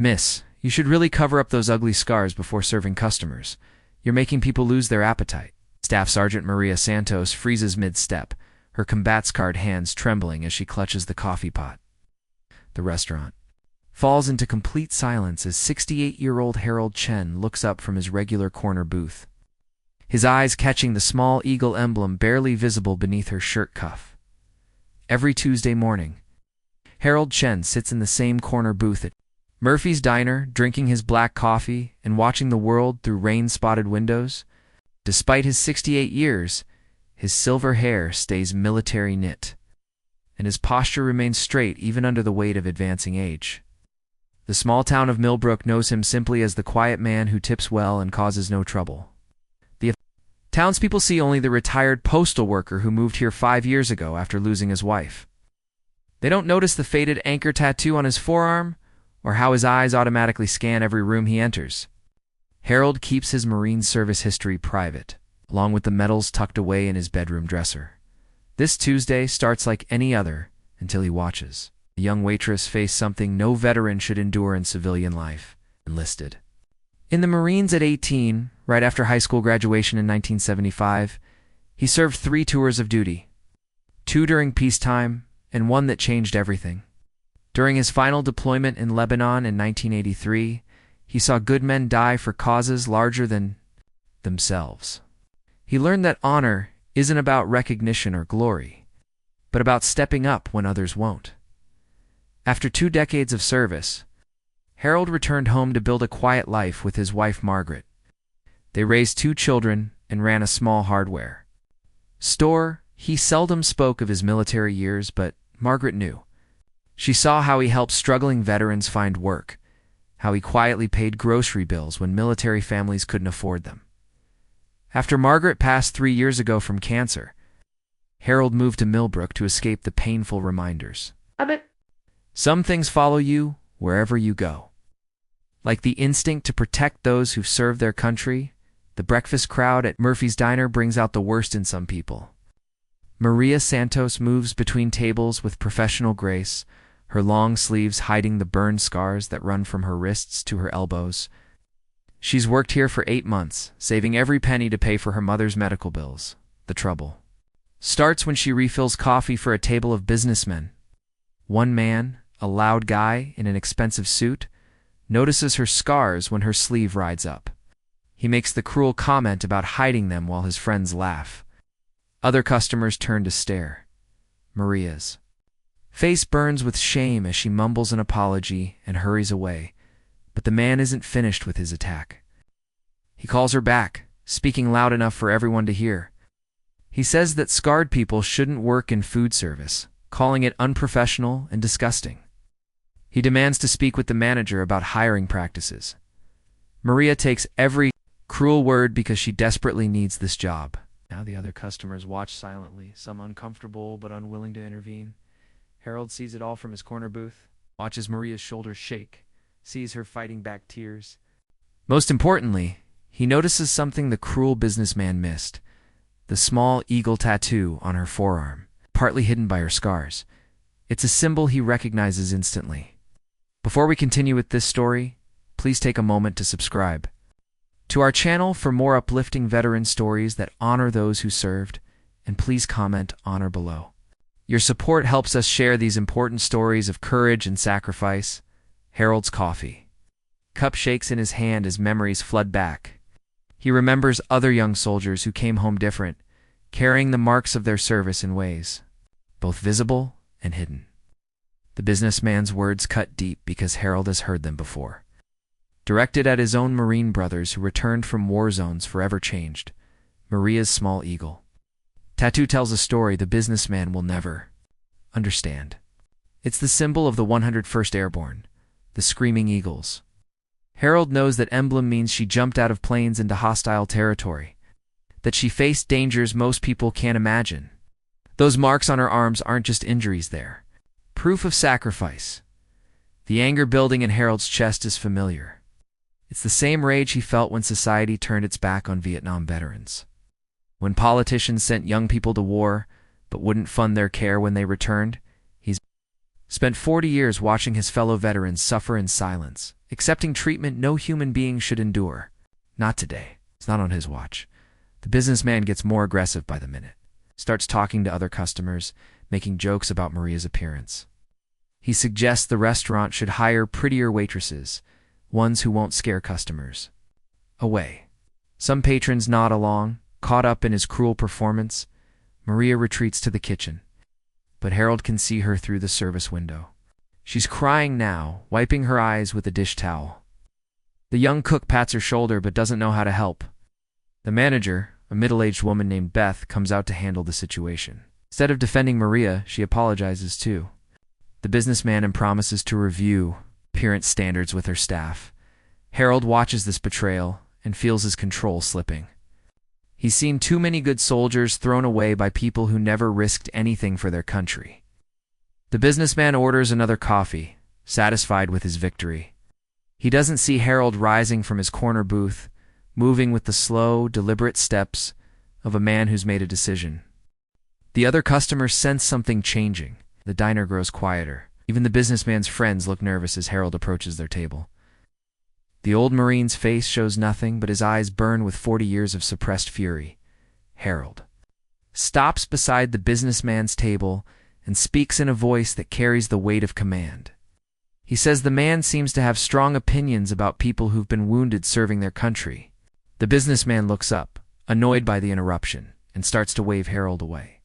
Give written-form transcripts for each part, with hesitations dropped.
"Miss, you should really cover up those ugly scars before serving customers. You're making people lose their appetite." Staff Sergeant Maria Santos freezes mid-step, her combat-scarred hands trembling as she clutches the coffee pot. The restaurant falls into complete silence as 68-year-old Harold Chen looks up from his regular corner booth, his eyes catching the small eagle emblem barely visible beneath her shirt cuff. Every Tuesday morning, Harold Chen sits in the same corner booth at Murphy's Diner, drinking his black coffee and watching the world through rain-spotted windows. Despite his 68 years, his silver hair stays military knit, and his posture remains straight even under the weight of advancing age. The small town of Millbrook knows him simply as the quiet man who tips well and causes no trouble. The townspeople see only the retired postal worker who moved here 5 years ago after losing his wife. They don't notice the faded anchor tattoo on his forearm, or how his eyes automatically scan every room he enters. Harold keeps his Marine service history private, along with the medals tucked away in his bedroom dresser. This Tuesday starts like any other until he watches a young waitress face something no veteran should endure in civilian life: enlisted. In the Marines at 18, right after high school graduation in 1975, he served 3 tours of duty, 2 during peacetime and 1 that changed everything. During his final deployment in Lebanon in 1983, he saw good men die for causes larger than themselves. He learned that honor isn't about recognition or glory, but about stepping up when others won't. After 2 decades of service, Harold returned home to build a quiet life with his wife Margaret. They raised 2 children and ran a small hardware store. He seldom spoke of his military years, but Margaret knew. She saw how he helped struggling veterans find work, how he quietly paid grocery bills when military families couldn't afford them. After Margaret passed 3 years ago from cancer, Harold moved to Millbrook to escape the painful reminders. Some things follow you wherever you go. Like the instinct to protect those who've served their country, the breakfast crowd at Murphy's Diner brings out the worst in some people. Maria Santos moves between tables with professional grace, her long sleeves hiding the burn scars that run from her wrists to her elbows. She's worked here for 8 months, saving every penny to pay for her mother's medical bills. The trouble starts when she refills coffee for a table of businessmen. One man, a loud guy in an expensive suit, notices her scars when her sleeve rides up. He makes the cruel comment about hiding them while his friends laugh. Other customers turn to stare. Maria's face burns with shame as she mumbles an apology and hurries away, but the man isn't finished with his attack. He calls her back, speaking loud enough for everyone to hear. He says that scarred people shouldn't work in food service, calling it unprofessional and disgusting. He demands to speak with the manager about hiring practices. Maria takes every cruel word because she desperately needs this job. Now the other customers watch silently, some uncomfortable but unwilling to intervene. Harold sees it all from his corner booth, watches Maria's shoulders shake, sees her fighting back tears. Most importantly, he notices something the cruel businessman missed: the small eagle tattoo on her forearm, partly hidden by her scars. It's a symbol he recognizes instantly. Before we continue with this story, please take a moment to subscribe to our channel for more uplifting veteran stories that honor those who served, and please comment "honor" below. Your support helps us share these important stories of courage and sacrifice. Harold's coffee cup shakes in his hand as memories flood back. He remembers other young soldiers who came home different, carrying the marks of their service in ways both visible and hidden. The businessman's words cut deep because Harold has heard them before. Directed at his own Marine brothers who returned from war zones forever changed, Maria's small eagle tattoo tells a story the businessman will never understand. It's the symbol of the 101st Airborne, the Screaming Eagles. Harold knows that emblem means she jumped out of planes into hostile territory, that she faced dangers most people can't imagine. Those marks on her arms aren't just injuries there. Proof of sacrifice. The anger building in Harold's chest is familiar. It's the same rage he felt when society turned its back on Vietnam veterans. When politicians sent young people to war, but wouldn't fund their care when they returned, he's spent 40 years watching his fellow veterans suffer in silence, accepting treatment no human being should endure. Not today. It's not on his watch. The businessman gets more aggressive by the minute, starts talking to other customers, making jokes about Maria's appearance. He suggests the restaurant should hire prettier waitresses, ones who won't scare customers away. Some patrons nod along, caught up in his cruel performance. Maria retreats to the kitchen, but Harold can see her through the service window. She's crying now, wiping her eyes with a dish towel. The young cook pats her shoulder but doesn't know how to help. The manager, a middle-aged woman named Beth, comes out to handle the situation. Instead of defending Maria, she apologizes too. The businessman promises to review appearance standards with her staff. Harold watches this betrayal and feels his control slipping. He's seen too many good soldiers thrown away by people who never risked anything for their country. The businessman orders another coffee, satisfied with his victory. He doesn't see Harold rising from his corner booth, moving with the slow, deliberate steps of a man who's made a decision. The other customers sense something changing. The diner grows quieter. Even the businessman's friends look nervous as Harold approaches their table. The old Marine's face shows nothing, but his eyes burn with 40 years of suppressed fury. Harold stops beside the businessman's table and speaks in a voice that carries the weight of command. He says the man seems to have strong opinions about people who've been wounded serving their country. The businessman looks up, annoyed by the interruption, and starts to wave Harold away.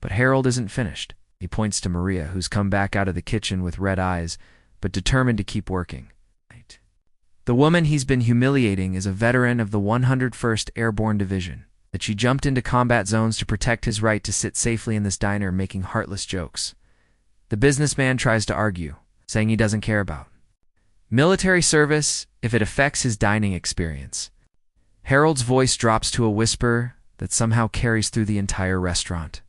But Harold isn't finished. He points to Maria, who's come back out of the kitchen with red eyes, but determined to keep working. The woman he's been humiliating is a veteran of the 101st Airborne Division, that she jumped into combat zones to protect his right to sit safely in this diner making heartless jokes. The businessman tries to argue, saying he doesn't care about military service if it affects his dining experience. Harold's voice drops to a whisper that somehow carries through the entire restaurant.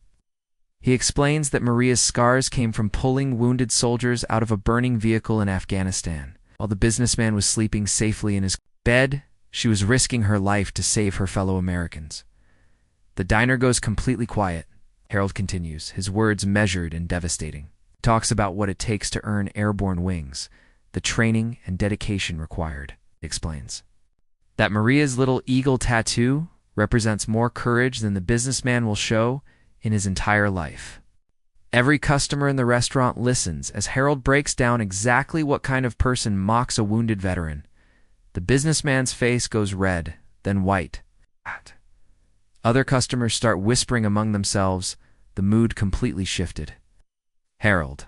He explains that Maria's scars came from pulling wounded soldiers out of a burning vehicle in Afghanistan. While the businessman was sleeping safely in his bed, she was risking her life to save her fellow Americans. The diner goes completely quiet. Harold continues, his words measured and devastating. He talks about what it takes to earn airborne wings, the training and dedication required. He explains that Maria's little eagle tattoo represents more courage than the businessman will show in his entire life. Every customer in the restaurant listens as Harold breaks down exactly what kind of person mocks a wounded veteran. The businessman's face goes red, then white. Other customers start whispering among themselves. The mood completely shifted. Harold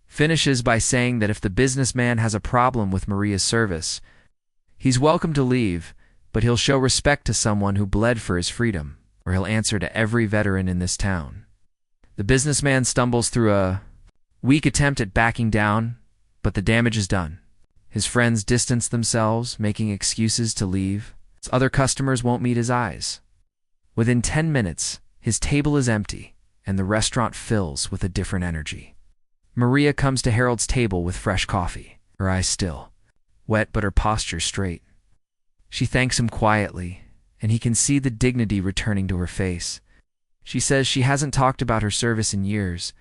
finishes by saying that if the businessman has a problem with Maria's service, he's welcome to leave, but he'll show respect to someone who bled for his freedom, or he'll answer to every veteran in this town. The businessman stumbles through a weak attempt at backing down, but the damage is done. His friends distance themselves, making excuses to leave. Other customers won't meet his eyes. Within 10 minutes, his table is empty, and the restaurant fills with a different energy. Maria comes to Harold's table with fresh coffee, her eyes still, wet but her posture straight. She thanks him quietly, and he can see the dignity returning to her face. She says she hasn't talked about her service in years,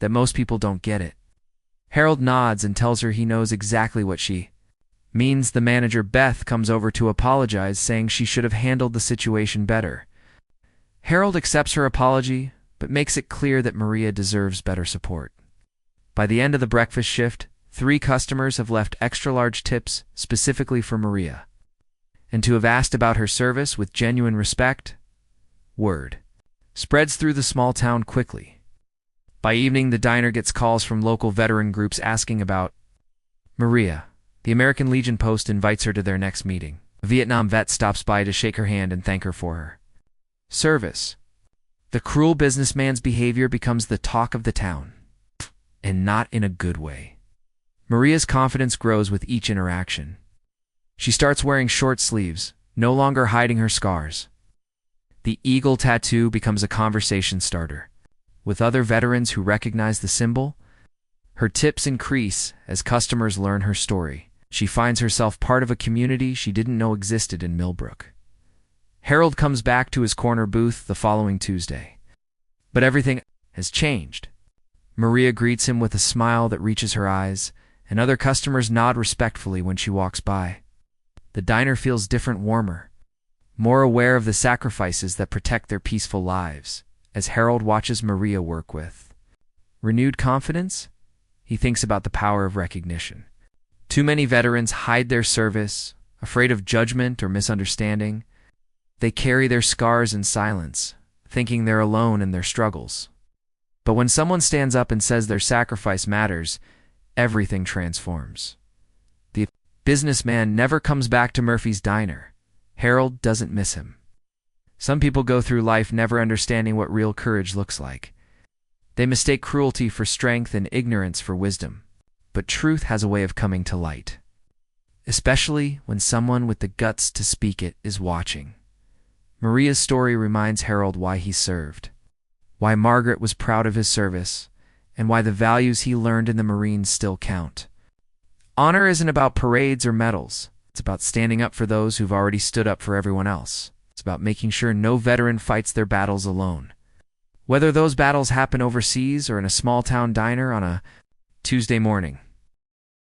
that most people don't get it. Harold nods and tells her he knows exactly what she means. The manager, Beth, comes over to apologize, saying she should have handled the situation better. Harold accepts her apology, but makes it clear that Maria deserves better support. By the end of the breakfast shift, 3 customers have left extra-large tips specifically for Maria, and to have asked about her service with genuine respect. Word spreads through the small town quickly. By evening, the diner gets calls from local veteran groups asking about Maria. The American Legion post invites her to their next meeting. A Vietnam vet stops by to shake her hand and thank her for her service. The cruel businessman's behavior becomes the talk of the town, and not in a good way. Maria's confidence grows with each interaction. She starts wearing short sleeves, no longer hiding her scars. The eagle tattoo becomes a conversation starter. With other veterans who recognize the symbol, her tips increase as customers learn her story. She finds herself part of a community she didn't know existed in Millbrook. Harold comes back to his corner booth the following Tuesday. But everything has changed. Maria greets him with a smile that reaches her eyes, and other customers nod respectfully when she walks by. The diner feels different, warmer, more aware of the sacrifices that protect their peaceful lives, as Harold watches Maria work with renewed confidence. He thinks about the power of recognition. Too many veterans hide their service, afraid of judgment or misunderstanding. They carry their scars in silence, thinking they're alone in their struggles. But when someone stands up and says their sacrifice matters, everything transforms. The businessman never comes back to Murphy's diner. Harold doesn't miss him. Some people go through life never understanding what real courage looks like. They mistake cruelty for strength and ignorance for wisdom. But truth has a way of coming to light, especially when someone with the guts to speak it is watching. Maria's story reminds Harold why he served, why Margaret was proud of his service, and why the values he learned in the Marines still count. Honor isn't about parades or medals. It's about standing up for those who've already stood up for everyone else. It's about making sure no veteran fights their battles alone. Whether those battles happen overseas or in a small-town diner on a Tuesday morning.